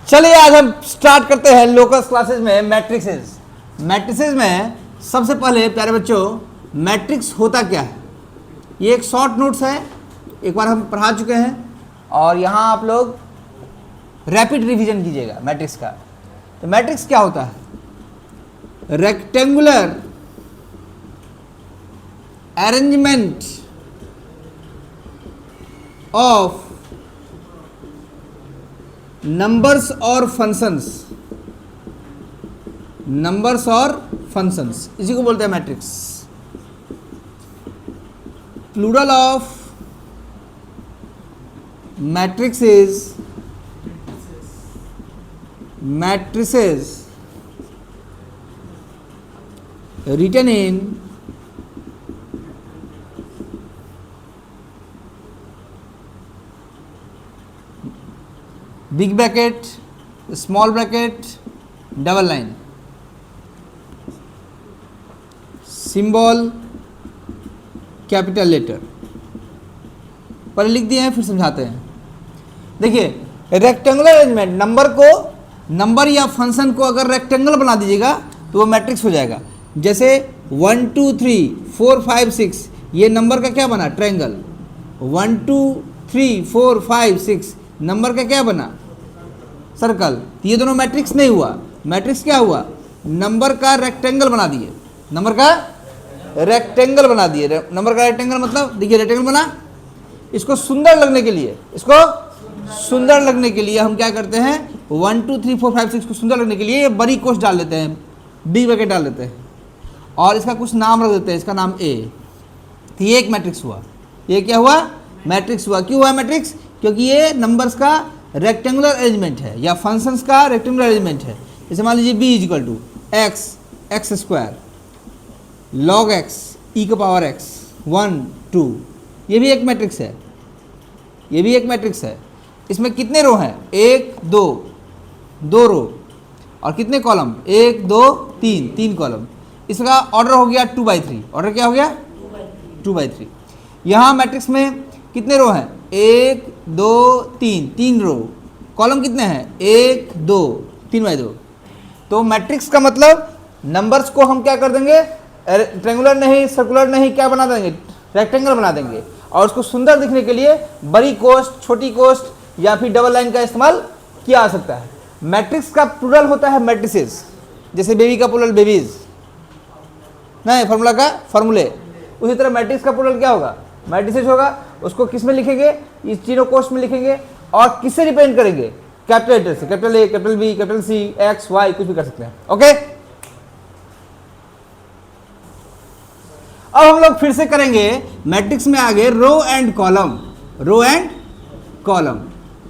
चलिए आज हम स्टार्ट करते हैं लोकस क्लासेस में मैट्रिक्सेस। मैट्रिक्सेस में सबसे पहले प्यारे बच्चों मैट्रिक्स होता क्या है, ये एक शॉर्ट नोट्स है, एक बार हम पढ़ा चुके हैं और यहाँ आप लोग रैपिड रिवीजन कीजिएगा मैट्रिक्स का। तो मैट्रिक्स क्या होता है? रेक्टेंगुलर अरेंजमेंट ऑफ नंबर्स और फंक्शंस, नंबर्स और फंक्शंस, इसी को बोलते हैं matrix. Plural of matrixes, matrices written in big bracket, small bracket, double line, symbol, capital letter. पहले लिख दिए हैं फिर समझाते हैं। देखिए रेक्टेंगुलर अरेंजमेंट, नंबर को, नंबर या फंक्शन को अगर रेक्टेंगल बना दीजिएगा तो वो मैट्रिक्स हो जाएगा। जैसे 1 2 3 4 5 6 ये नंबर का क्या बना? ट्रायंगल। 1 2 3 4 5 6 नंबर का क्या बना? सर्कल। ये दोनों मैट्रिक्स नहीं हुआ। मैट्रिक्स क्या हुआ? नंबर का रेक्टेंगल बना दिए, नंबर का रेक्टेंगल बना दिए। नंबर का रेक्टेंगल मतलब देखिए रेक्टेंगल बना। इसको सुंदर लगने के लिए, इसको सुंदर लगने के लिए हम क्या करते हैं, 1 2 3 4 5 6 को सुंदर लगने के लिए ये बड़ी कोष्ठ डाल देते हैं, बिग ब्रैकेट डाल देते हैं और इसका कुछ नाम रख देते हैं, इसका नाम ए। तो ये एक मैट्रिक्स हुआ। ये क्या हुआ? मैट्रिक्स हुआ। क्यों हुआ मैट्रिक्स? क्योंकि ये नंबर्स का रेक्टेंगुलर अरेंजमेंट है या फंक्शंस का रेक्टेंगुलर अरेंजमेंट है। जैसे मान लीजिए b equal to x, x square, log x, e का पावर एक्स, 1 2, ये भी एक मैट्रिक्स है। ये भी एक मैट्रिक्स है। इसमें कितने रो हैं? 1 2, 2 रो और कितने कॉलम? 1 2 3, 3 कॉलम। इसका ऑर्डर हो गया 2/3। ऑर्डर क्या हो गया? 2/3। यहाँ मैट्रिक्स में कितने रो हैं? 1 2 3, 3 रो। कॉलम कितने हैं? 1 2, 3/2। तो मैट्रिक्स का मतलब नंबर्स को हम क्या कर देंगे? ट्रायंगुलर नहीं, सर्कुलर नहीं, क्या बना देंगे? रेक्टेंगल बना देंगे। और उसको सुंदर दिखने के लिए बड़ी कोष्ठ, छोटी कोष्ठ या फिर डबल लाइन का इस्तेमाल किया जा सकता है। मैट्रिक्स का प्लूरल होता है मैट्रिसेस। जैसे बेबी का प्लूरल बेबीज, नहीं फार्मूला का फॉर्मूले। उसी तरह मैट्रिक्स का प्लूरल क्या होगा? मैट्रिसेस होगा। उसको किस में लिखेंगे? इस तीनों कोष्ठ में लिखेंगे। और किससे रिप्रेजेंट करेंगे? कैपिटल लेटर से, capital A, capital B, capital C, X Y, कुछ भी कर सकते हैं। ओके, अब हम लोग फिर से करेंगे मैट्रिक्स में आगे row and column. Row and column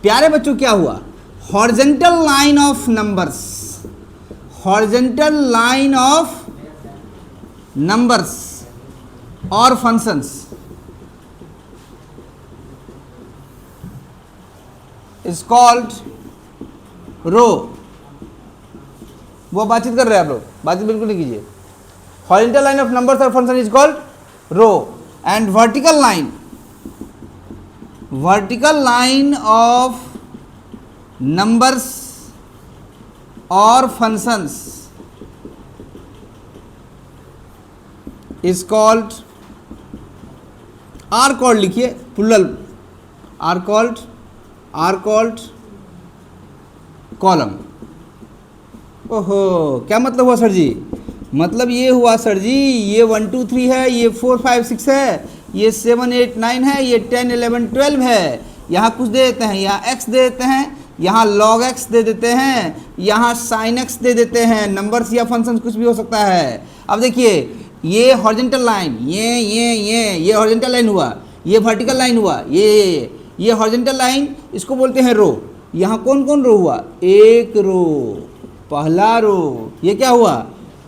प्यारे बच्चों क्या हुआ? Horizontal line of numbers, horizontal line of numbers और फंक्शंस इज कॉल्ड रो। वो बातचीत कर रहे हैं आप लोग, बातचीत बिल्कुल नहीं कीजिए। हॉरिजॉन्टल लाइन ऑफ नंबर्स और function is called row and vertical line, vertical line of numbers और functions is called, are called लिखिए प्लूरल, आर कॉल्ड कॉलम। ओहो, क्या मतलब हुआ सर जी? मतलब ये हुआ सर जी, ये 1 2 3 है, ये 4 5 6 है, ये 7 8 9 है, ये 10 11 12 है। यहाँ कुछ दे देते हैं, यहाँ x दे देते हैं, यहाँ log x दे देते हैं, यहाँ sin x दे देते हैं। नंबर्स या फंक्शन कुछ भी हो सकता है। अब देखिए ये हॉरिजॉन्टल लाइन, ये हॉरिजॉन्टल लाइन हुआ, ये वर्टिकल लाइन हुआ, ये हॉरिजॉन्टल लाइन, इसको बोलते हैं रो। यहाँ कौन कौन रो हुआ? एक रो, पहला रो। ये क्या हुआ?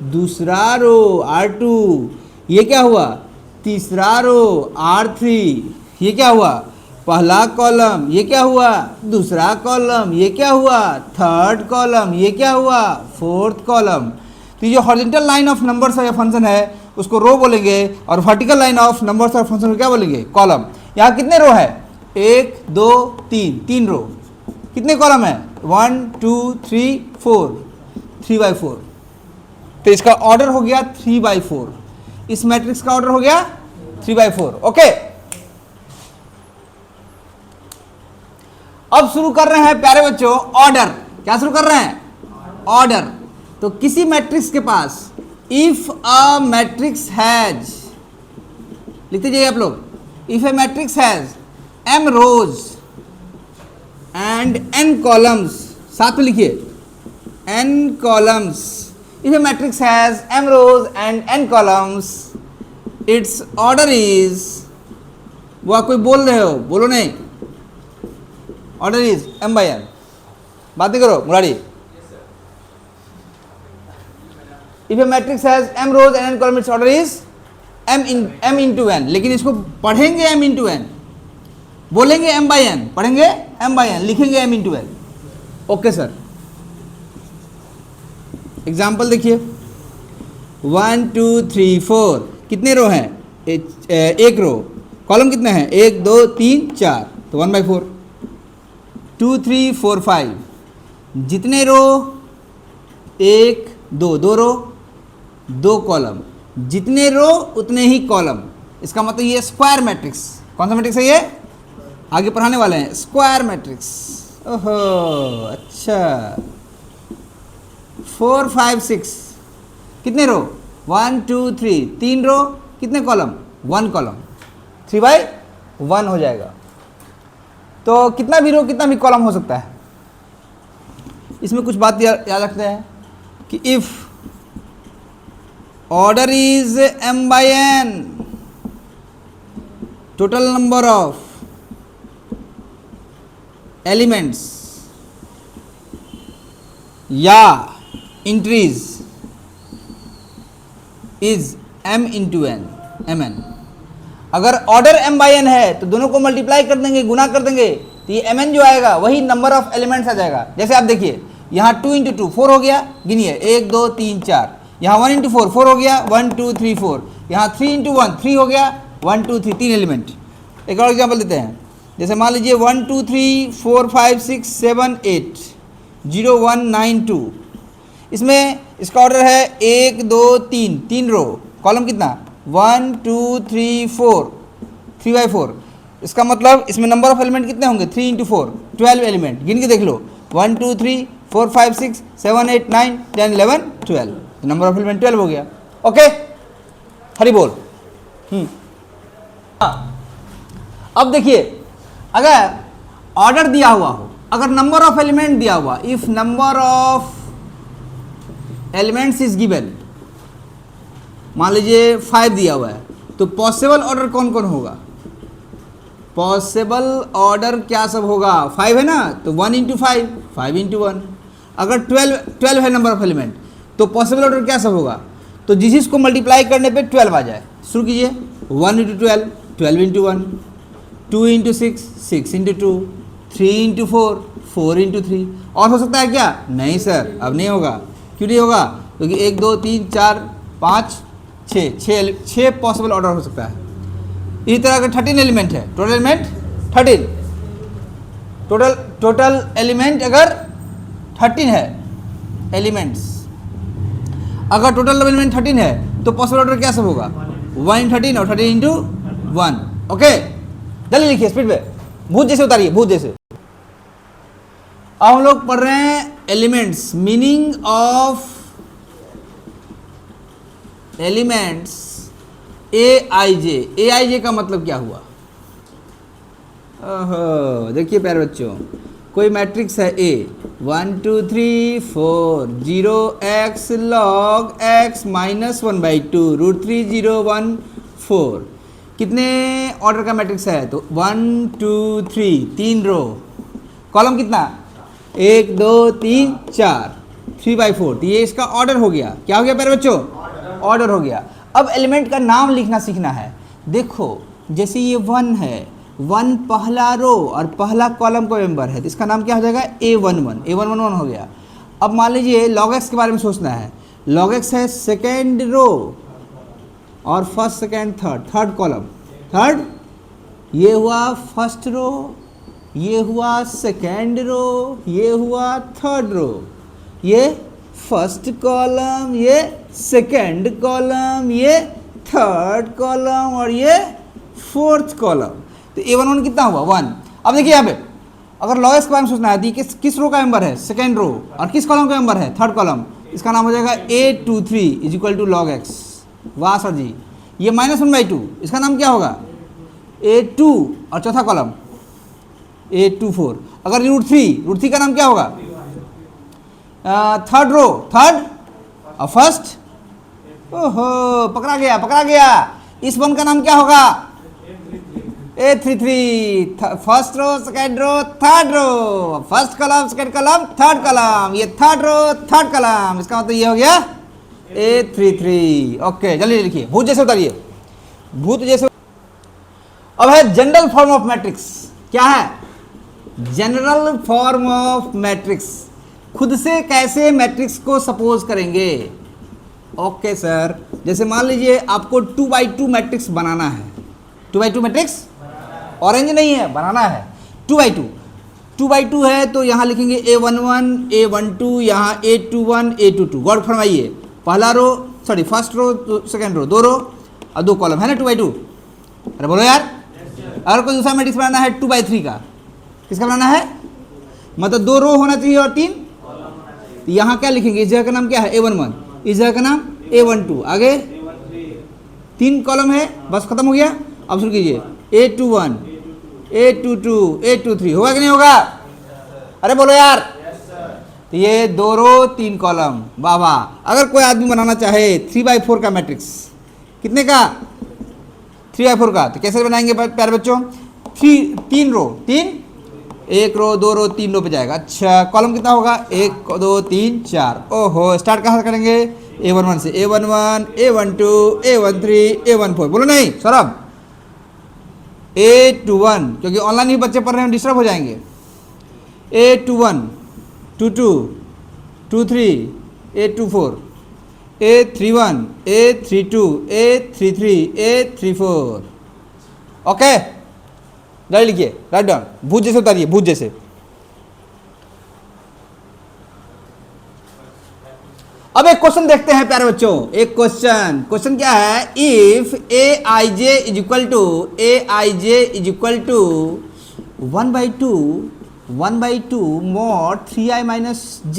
दूसरा रो, R2। ये क्या हुआ? तीसरा रो, R3। ये क्या हुआ? पहला कॉलम। ये क्या हुआ? दूसरा कॉलम। ये क्या हुआ? Third column. ये क्या हुआ? Fourth column. तो ये जो हॉरिजॉन्टल लाइन ऑफ नंबर्स या फंक्शन है उसको रो बोलेंगे और वर्टिकल लाइन ऑफ नंबर्स और फंक्शन को क्या बोलेंगे? कॉलम। यहाँ कितने रो है? 1 2 3, 3 रो। कितने कॉलम है? 1 2 3 4, 3/4। तो इसका ऑर्डर हो गया 3/4, इस मैट्रिक्स का ऑर्डर हो गया 3/4। ओके, अब शुरू कर रहे हैं प्यारे बच्चों ऑर्डर। क्या शुरू कर रहे हैं? ऑर्डर। तो किसी मैट्रिक्स के पास इफ अ मैट्रिक्स हैज, लिखते जाइए आप लोग, if a matrix has m rows and n columns, साथ में लिखिए n columns. If a matrix has m rows and n columns, it's order is, वो आप कोई बोल रहे हो, बोलो नहीं, ऑर्डर इज m/n। बात नहीं करो Murari. If a matrix has m rows and n column, it's order is m into n। लेकिन इसको पढ़ेंगे m into n, बोलेंगे m/n, पढ़ेंगे m/n, लिखेंगे m into n। Okay sir, example देखिए 1 2 3 4, कितने रो हैं? एक रो। कॉलम कितने हैं? 1 2 3 4, तो 1/4। 2 3 4 5, जितने रो 1 2, 2 रो 2 कॉलम, जितने रो उतने ही कॉलम। इसका मतलब ये स्क्वायर मैट्रिक्स। कौन सा मैट्रिक्स है ये? आगे पढ़ाने वाले हैं, स्क्वायर मैट्रिक्स। ओहो अच्छा। 4 5 6, कितने रो? 1 2 3, 3 रो, कितने कॉलम? 1 कॉलम, 3/1 हो जाएगा। तो कितना भी रो कितना भी कॉलम हो सकता है। इसमें कुछ बात याद रखते हैं कि if order is m/n, total number of elements या entries is m into n, mn। अगर ऑर्डर m/n है तो दोनों को मल्टीप्लाई कर देंगे, गुना कर देंगे, तो ये mn जो आएगा वही नंबर ऑफ एलिमेंट्स आ जाएगा। जैसे आप देखिए यहाँ 2 into 2 4 हो गया, गिनिए 1 2 3 4। यहाँ 1 into 4 4 हो गया, 1 2 3 4। यहाँ 3 into 1 3 हो गया, 1 2 3, 3 एलिमेंट। एक और एग्जाम्पल देते हैं, जैसे मान लीजिए 1 2 3 4 5 6 7 8 0 1 9 2। इसमें इसका ऑर्डर है 1 2 3, 3 रो, कॉलम कितना? 1 2 3 4, 3/4। इसका मतलब इसमें नंबर ऑफ एलिमेंट कितने होंगे? 3 into 4, 12 एलिमेंट। गिन के देख लो, 1 2 3 4 5 6 7 8 9 10 11 12, तो नंबर ऑफ एलिमेंट 12 हो गया। ओके, हरी बोल। अब देखिए, अगर ऑर्डर दिया हुआ हो, अगर नंबर ऑफ एलिमेंट दिया हुआ, if number of elements is given, मान लीजिए 5 दिया हुआ है, तो पॉसिबल ऑर्डर कौन कौन होगा? पॉसिबल ऑर्डर क्या सब होगा? 5 है ना, तो 1 into 5, 5 into 1। अगर 12 है नंबर ऑफ एलिमेंट, तो पॉसिबल ऑर्डर क्या सब होगा? तो जिस इसको मल्टीप्लाई करने पे 12 आ जाए। शुरू कीजिए, 1 into 12, 12 into 1, 2 into 6, 6 into 2, 3 into 4, 4 into 3। और हो सकता है क्या? नहीं सर, अब नहीं होगा। क्यों नहीं होगा? क्योंकि 1 2 3 4 5 6 पॉसिबल ऑर्डर हो सकता है। इसी तरह अगर 13 एलिमेंट है, टोटल एलिमेंट 13, टोटल एलिमेंट अगर 13 है एलिमेंट्स, अगर टोटल एलिमेंट 13 है तो पॉसिबल ऑर्डर क्या सब होगा? 1 into 13 और 13 into 1। ओके, जल्दी लिखिए, स्पीड पे, भूत जैसे उतारिए, भूत जैसे। अब हम लोग पढ़ रहे हैं elements, meaning of elements AIJ का मतलब क्या हुआ? ओहो, देखिए प्यारे बच्चों, कोई मैट्रिक्स है A, 1 2 3 4 0 x log x minus 1/2 √3 0 1 4। कितने ऑर्डर का मैट्रिक्स है? तो 1 2 3, 3 रो, कॉलम कितना? 1 2 3 4, 3/4। तो ये इसका ऑर्डर हो गया। क्या हो गया प्यारे बच्चों? ऑर्डर हो गया। अब एलिमेंट का नाम लिखना सीखना है। देखो, जैसे ये 1 है, 1 पहला रो और पहला कॉलम का मेंबर है, तो इसका नाम क्या हो जाएगा? A11 हो गया। अब मान लीजिए log x के बारे में सोचना है। log x है सेकेंड रो और first second third column. Third ये हुआ फर्स्ट रो ये हुआ सेकेंड रो, ये हुआ थर्ड रो, ये फर्स्ट कॉलम, ये सेकेंड कॉलम, ये थर्ड कॉलम और ये फोर्थ कॉलम। तो A11 कितना हुआ 1। अब देखिए यहाँ पे अगर लॉग एक्स के बारे में सोचना है तो किस रो का मेंबर है, सेकेंड रो, और किस कॉलम का मेंबर है, थर्ड कॉलम। इसका नाम हो जाएगा A23 is equal to log X. वाह सर जी। ये -1/2, इसका नाम क्या होगा A2 और चौथा कॉलम A24। अगर √3 का नाम क्या होगा, थर्ड रो, थर्ड और फर्स्ट। ओहो पकड़ा गया। इस वन का नाम क्या होगा A33, first row second row third row, first column second column third column, ये थर्ड रो थर्ड कॉलम। इसका मतलब ये हो गया A33। ओके जल्दी लिखिए, भूत जैसे उतारिए, भूत जैसे। अब है जनरल फॉर्म ऑफ मैट्रिक्स। क्या है जनरल फॉर्म ऑफ मैट्रिक्स, खुद से कैसे मैट्रिक्स को सपोज करेंगे। ओके सर, जैसे मान लीजिए आपको 2x2 मैट्रिक्स बनाना है। 2x2 मैट्रिक्स ऑरेंज नहीं है, बनाना है 2x2 है तो यहाँ लिखेंगे A11 A12, यहाँ A21 A22। गौर फरमाइए, पहला row sorry first row second row, 2 row और 2 कॉलम है ना 2x2। अरे बोलो यार, अगर कोई दूसरा मैट्रिक्स बनाना है 2x3 का, किसका बनाना है, मतलब 2 रो होना चाहिए और 3। यहाँ क्या लिखेंगे, इस जगह का नाम क्या है A11, इस जगह का नाम A12, आगे 3 कॉलम है, बस खत्म हो गया। अब शुरू कीजिए A21 A22 A23, होगा कि नहीं होगा, अरे बोलो यार। तो ये 2 रो 3 कॉलम, वाह वाह। अगर कोई आदमी बनाना चाहे 3/4 का मैट्रिक्स, कितने का 3/4 का, तो कैसे बनाएंगे प्यारे बच्चों, 3 रो 3, 1 रो 2 रो 3 रो पे जाएगा। अच्छा कॉलम कितना होगा 1 2 3 4। ओहो स्टार्ट कहाँ से करेंगे A11 से, A11 A12 A13 A14। बोलो नहीं सौरभ, A21 क्योंकि ऑनलाइन ही बच्चे पढ़ रहे हैं डिस्टर्ब हो जाएंगे। A21 22 23 A24 A31 A32 A33 A34। Okay जल्दी लिखिए, राइट डाउन, भूत जैसे उतारिए, भूत जैसे। अब एक क्वेश्चन देखते हैं प्यारे बच्चों, एक क्वेश्चन क्या है, if Aij is equal to 1/2 mod 3i minus j,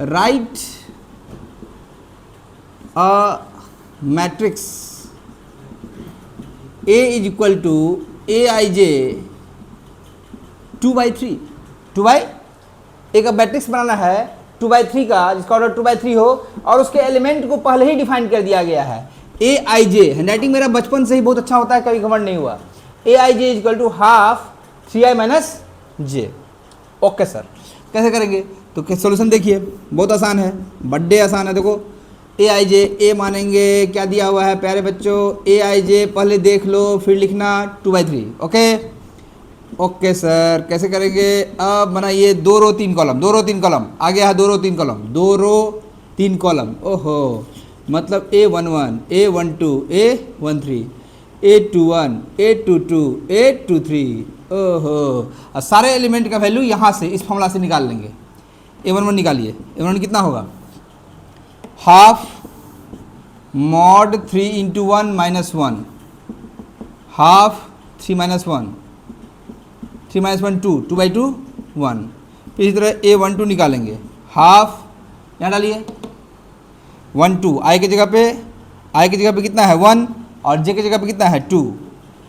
write a matrix A is equal to Aij 2/3। एक मैट्रिक्स बनाना है 2/3 का, जिसका ऑर्डर 2/3 हो और उसके एलिमेंट को पहले ही डिफाइन कर दिया गया है। Aij, हैंडराइटिंग मेरा बचपन से ही बहुत अच्छा होता है, कभी घमंड नहीं हुआ। Aij is equal to half 3i minus j। Okay sir, कैसे करेंगे, तो सोल्यूशन देखिए बहुत आसान है, बड्डे आसान है। देखो Aij, ए मानेंगे क्या दिया हुआ है प्यारे बच्चों, Aij पहले देख लो फिर लिखना 2/3। ओके सर, कैसे करेंगे, अब बनाइए 2 रो 3 कॉलम, 2 रो 3 कॉलम, आ गया है 2 रो 3 कॉलम, 2 रो 3 कॉलम। ओहो मतलब A11 A12 A13 A21 A22 A23। ओहो, और सारे एलिमेंट का वैल्यू यहाँ से इस फॉर्मूला से निकाल लेंगे। A11 निकालिए, A11 कितना होगा, हाफ मॉड 3 × 1 - 1, हाफ 3 - 1 3 - 1 2, 2/2 1। फिर इसी तरह A12 निकालेंगे, हाफ यहाँ डालिए 1 2, आई की जगह पे कितना है 1 और जे की जगह पे कितना है 2,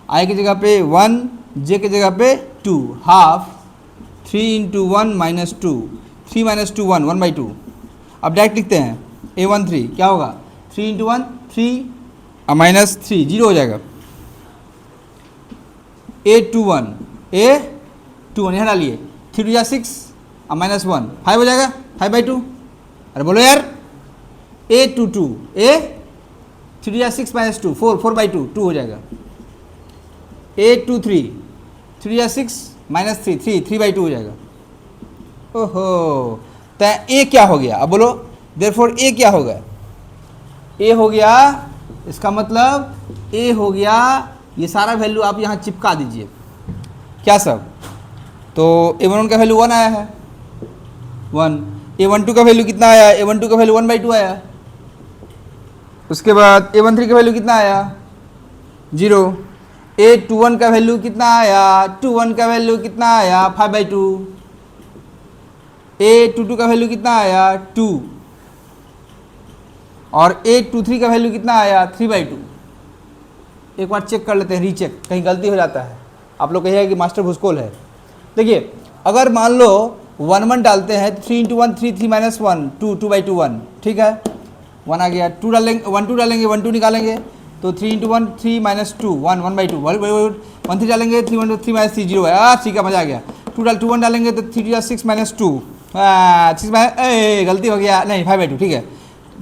आई की जगह पे 1 जे की जगह पे 2, हाफ 3 × 1 - 2, 3 - 2 1, 1/2। अब डायरेक्ट लिखते हैं A13 क्या होगा, 3 × 1 3 -3 0 हो जाएगा। A21 यहाँ डालिए 3 × 6 -1 5 हो जाएगा, 5/2। अरे बोलो यार, A22 3 × 6 -2 4 4/2 2 हो जाएगा। A23 3 × 6 -3 3/2 हो जाएगा। ओहो, तो ए क्या हो गया, अब बोलो देयरफॉर ए क्या होगा, ए हो गया, इसका मतलब ए हो गया, ये सारा वैल्यू आप यहाँ चिपका दीजिए। क्या सब? तो A11 का वैल्यू 1 आया है, 1। A12 का वैल्यू कितना आया? A12 का वैल्यू 1/2 आया। उसके बाद A13 का वैल्यू कितना आया? 0। A21 का वैल्यू कितना आया? 21 का वैल्यू कितना आया? 5/2। A22 का वैल्यू कितना आया? 2। और A23 का वैल्यू कितना आया? 3/2। एक बार चेक कर लेते हैं, रीचेक, कहीं गलती हो जाता है। आप लोग कहिएगा कि मास्टर भूसकोल है। देखिए, अगर मान लो 1 1 डालते हैं तो 3 × 1 3, 3 - 1 2, 2/2 1, ठीक है, 1 आ गया। 2 डालेंगे, 1 2 डालेंगे, 1 2 निकालेंगे तो 3 × 1 3 - 2 1, 1/2 1 3 डालेंगे, 3 1 3 - 3 0 है। ठीक है, मजा आ गया। 2 1 डालेंगे तो 3 × 6 - 2 6 गलती हो गया, नहीं 5/2, ठीक है।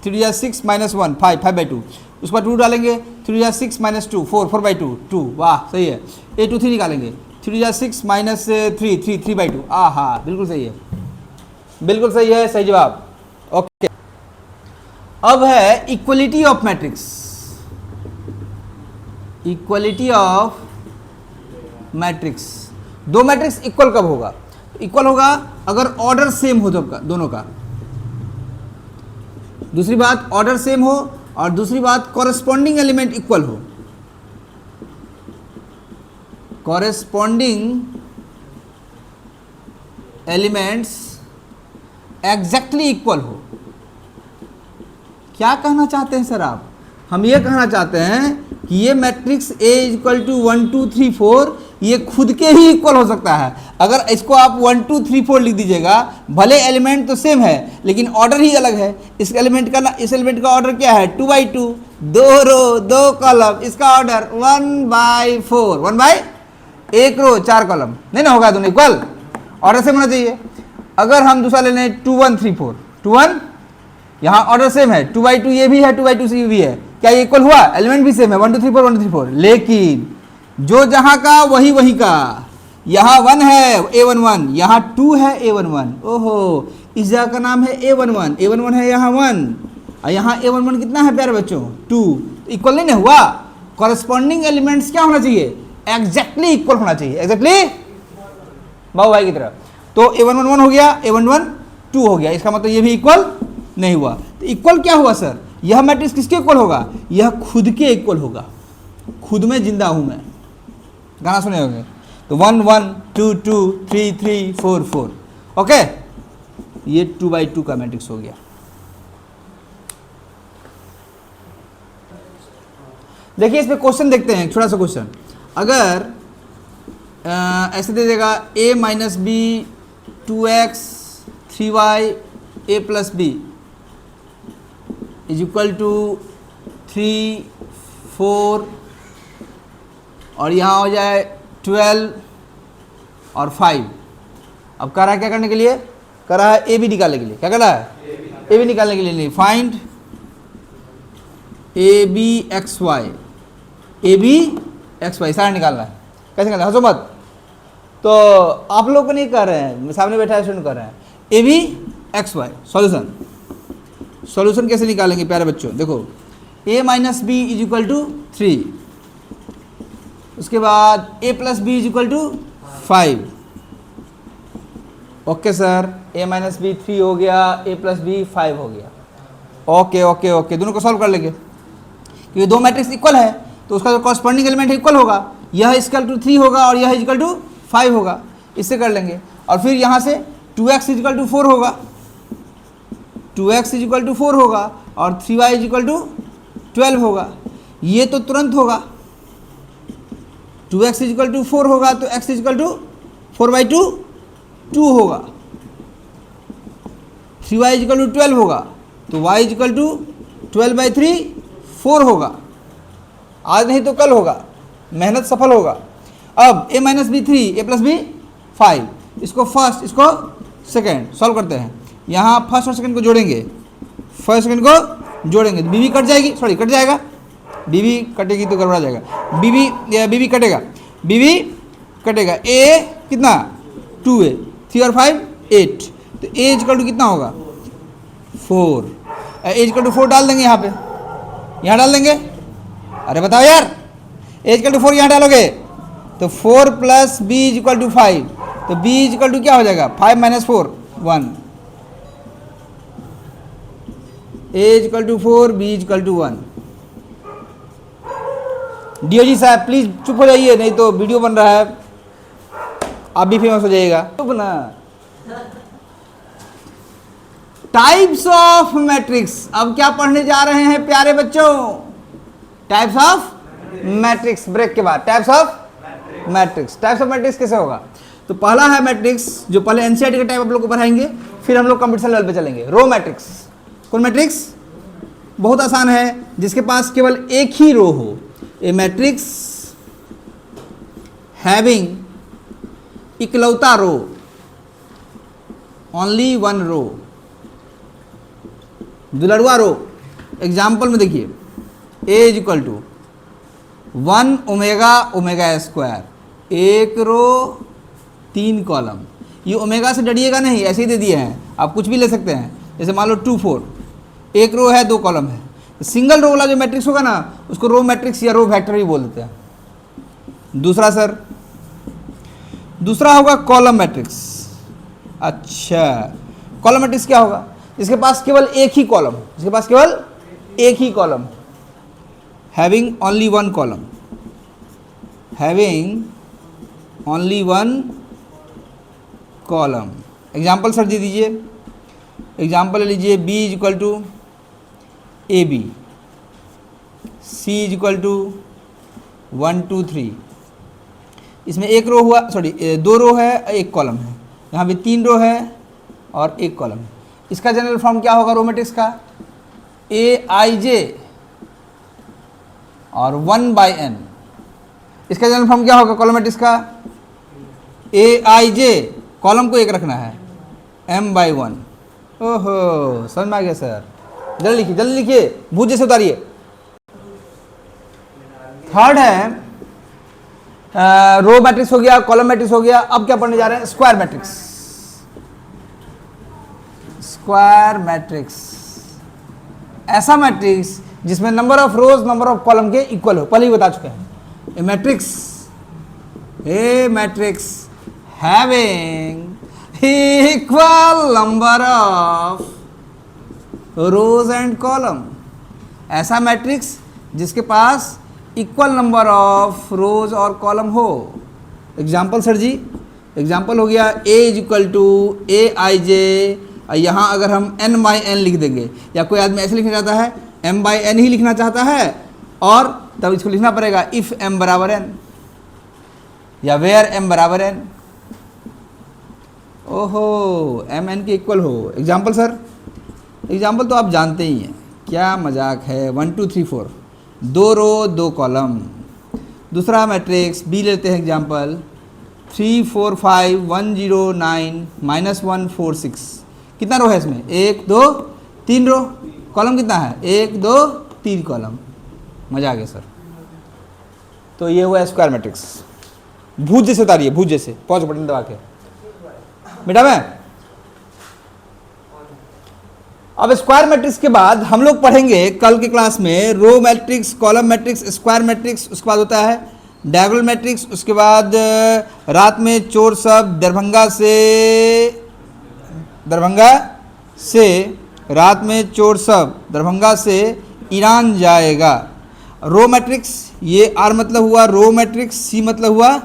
3 × 6 - 1 5 5/2। उसके बाद 2 डालेंगे, 3 × 6 - 2 4 4/2 2, वाह सही है। A23 निकालेंगे, 3 × 6 - 3 3 3/2, हाँ बिल्कुल सही है, बिल्कुल सही है, सही जवाब। ओके, अब है equality of matrix. Equality of matrix, दो मैट्रिक्स इक्वल कब होगा? इक्वल होगा अगर ऑर्डर सेम हो दोनों का। दूसरी बात ऑर्डर सेम हो, और दूसरी बात कॉरेस्पॉन्डिंग एलिमेंट इक्वल हो। कॉरेस्पॉन्डिंग एलिमेंट्स एग्जैक्टली इक्वल हो। क्या कहना चाहते हैं सर आप? हम ये कहना चाहते हैं कि ये मैट्रिक्स A = 1 2 3 4 ये खुद के ही इक्वल हो सकता है। अगर इसको आप 1 2 3 4 लिख दीजिएगा, भले एलिमेंट तो सेम है लेकिन ऑर्डर ही अलग है। इस एलिमेंट का ऑर्डर क्या है? 2/2, 2 रो 2 कॉलम। इसका ऑर्डर 1/4, 1 रो 4 कॉलम। नहीं ना होगा, दोनों इक्वल, ऑर्डर सेम होना चाहिए। अगर हम दूसरा ले लें 2 1 3 4, 2 1 यहाँ ऑर्डर सेम है, 2/2 ये भी है, 2/2 ये भी है, क्या ये इक्वल हुआ? एलिमेंट भी सेम है, 1 2 3 4 1 2 3 4। लेकिन जो जहां का वही का, यहाँ 1 है A11, यहाँ 2 है A11। ओहो, इस जगह का नाम है A11, A11 है यहाँ 1, और यहाँ A11 कितना है प्यारे बच्चों? 2। इक्वल नहीं ना हुआ। कॉरेस्पॉन्डिंग एलिमेंट्स क्या होना चाहिए? एग्जैक्टली इक्वल होना चाहिए, एग्जैक्टली बाबू भाई की तरह। तो A11 1 हो गया, A11 2 हो गया, इसका मतलब ये भी इक्वल नहीं हुआ। तो इक्वल क्या हुआ सर? यह मैट्रिक्स किसके इक्वल होगा? यह खुद के इक्वल होगा। खुद में जिंदा हूं मैं, गाना सुने होंगे। तो 1 1 2 2 3 3 4 4, ओके, ये 2/2 का मैट्रिक्स हो गया। देखिए इसमें क्वेश्चन देखते हैं, छोटा सा क्वेश्चन। अगर ऐसे दे देगा A - B 2x 3y A + B = 3 4, और यहाँ हो जाए 12 और 5। अब कह रहा है क्या करने के लिए? कह रहा है AB निकालने के लिए। क्या कर रहा है? AB निकालने के लिए। नहीं, फाइंड ABXY, ABXY सारा निकालना है। कैसे निकालना है? हंसो मत। तो आप लोग को नहीं कर रहे हैं, सामने बैठा है स्टूडेंट कर रहे हैं। ABXY सॉल्यूशन कैसे निकालेंगे प्यारे बच्चों? देखो, A - B = 3, उसके बाद A + B = 5। Okay sir, A - B 3 हो गया, A + B 5 हो गया। ओके ओके ओके, दोनों को सॉल्व कर लेंगे क्योंकि दो मैट्रिक्स इक्वल है तो उसका जो कॉरस्पॉन्डिंग एलिमेंट इक्वल होगा। यह = 3 होगा और यह = 5 होगा, इससे कर लेंगे। और फिर यहाँ से 2x = 4 होगा, 2x = 4 होगा, और 3y = 12 होगा। ये तो तुरंत होगा। 2x = 4 होगा तो x = 4/2 2 होगा, 3y = 12 होगा तो y = 12/3 4 होगा। आज नहीं तो कल होगा, मेहनत सफल होगा। अब A - B 3, A + B 5, इसको फर्स्ट इसको सेकेंड सॉल्व करते हैं। यहाँ फर्स्ट और सेकेंड को जोड़ेंगे, फर्स्ट सेकेंड को जोड़ेंगे तो बीबी कट जाएगी, सॉरी कट जाएगा, बीबी कटेगी तो गड़बड़ा जाएगा। बीबी कटेगा, बीबी कटेगा। A कितना? 2A, 3 और 5 8, तो A = कितना होगा? 4। A = 4 डाल देंगे यहाँ पे, यहाँ डाल देंगे। अरे बताओ यार, A = 4 यहाँ डालोगे तो 4 plus B is equal to 5, तो b इज इक्वल टू क्या हो जाएगा 5 minus 4 1, a is equal to 4, b is equal to 1। DOG साहब प्लीज चुप हो जाइए, नहीं तो वीडियो बन रहा है, आप भी फेमस हो जाइएगा। चुप ना। टाइप्स ऑफ मैट्रिक्स, अब क्या पढ़ने जा रहे हैं प्यारे बच्चों? Types of matrix. ब्रेक के बाद types of matrix. Types of matrix कैसे होगा? तो पहला है मैट्रिक्स, जो पहले एनसीईआरटी का टाइप आप लोग को पढ़ाएंगे, फिर हम लोग कंपटीशन लेवल पे चलेंगे। Row matrix. कौन मैट्रिक्स? बहुत आसान है, जिसके पास केवल एक ही रो हो। ए मैट्रिक्स हैविंग इकलौता रो, ओनली वन रो, दुलड़ुआ रो। एग्जाम्पल में देखिए, A is equal to 1 omega omega square, एक रो 3 कॉलम। ये ओमेगा से डरिएगा नहीं, ऐसे ही दे दिए हैं, आप कुछ भी ले सकते हैं। जैसे मान लो 2 4, एक रो है 2 कॉलम है। सिंगल रो वाला जो मैट्रिक्स होगा ना, उसको रो मैट्रिक्स या रो वेक्टर भी बोल देते हैं। दूसरा सर, दूसरा होगा कॉलम मैट्रिक्स। अच्छा, कॉलम मैट्रिक्स क्या होगा? जिसके पास केवल एक ही कॉलम, जिसके पास केवल एक ही column, having only one column, having only one column. Example sir दे दीजिए। एग्जाम्पल ले लीजिए, b is equal to A B, C is equal to 1 2 3। इसमें एक रो हुआ, सॉरी 2 रो है, एक कॉलम है। यहाँ पे 3 रो है और एक कॉलम है। इसका जनरल फॉर्म क्या होगा रो मैट्रिक्स का? ए आई जे और 1/n। इसका जनरल फॉर्म क्या होगा कॉलम मैट्रिक्स का? ए आई जे, कॉलम को एक रखना है, m/1। ओहो, समझ में आ गया सर। जल्दी लिखिए, जल्दी लिखिए, भूत जैसे उतारिए। थर्ड है रो मैट्रिक्स हो गया, कॉलम मैट्रिक्स हो गया। अब क्या पढ़ने जा रहे हैं? Square matrix. स्क्वायर मैट्रिक्स ऐसा मैट्रिक्स जिसमें number of rows number of column के इक्वल हो। पहले ही बता चुके हैं। A matrix having equal number of rows and column. ऐसा मैट्रिक्स जिसके पास इक्वल नंबर ऑफ रोज और कॉलम हो। एग्जाम्पल सर जी, एग्जाम्पल हो गया a इज इक्वल टू ए आई जे। यहाँ अगर हम n/n लिख देंगे, या कोई आदमी ऐसे लिखना चाहता है m/n ही लिखना चाहता है, और तब इसको लिखना पड़ेगा इफ m बराबर n या वेयर m बराबर n। ओहो, m n के इक्वल हो। एग्जाम्पल सर, एग्जाम्पल तो आप जानते ही हैं, क्या मजाक है। 1 2 3 4, 2 रो 2 कॉलम। दूसरा मैट्रिक्स b लेते हैं एग्जाम्पल, 3 4 5 1 0 9 -1 4 6। कितना रो है इसमें? 1 2 3 रो। कॉलम कितना है? 1 2 3 कॉलम। मजा आ गया सर। तो ये हुआ स्क्वायर मैट्रिक्स। भूत जैसे उतारिए, भूत जैसे, पॉज बटन दबा के। बेटा मैं अब स्क्वायर मैट्रिक्स के बाद हम लोग पढ़ेंगे कल की क्लास में row matrix, column matrix, square matrix. उसके बाद होता है डायगोनल मैट्रिक्स। उसके बाद रात में चोर सब दरभंगा से रात में चोर सब दरभंगा से ईरान जाएगा। रो मैट्रिक्स, ये आर मतलब हुआ रो मैट्रिक्स, सी मतलब हुआ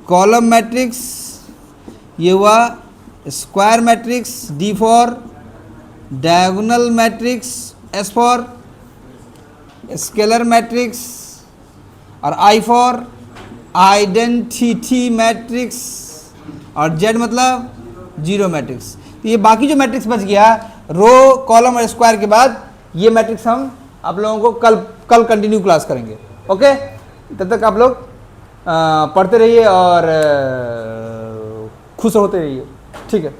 कॉलम मैट्रिक्स, ये हुआ square matrix, D for diagonal matrix, S for scalar matrix, और आई फॉर आइडेंटिटी मैट्रिक्स, और जेड मतलब जीरो मैट्रिक्स। तो ये बाकी जो मैट्रिक्स बच गया रो, कॉलम और स्क्वायर के बाद, ये मैट्रिक्स हम आप लोगों को कल कंटिन्यू क्लास करेंगे। ओके, तब तक आप लोग पढ़ते रहिए और खुश होते रहिए। ठीक है।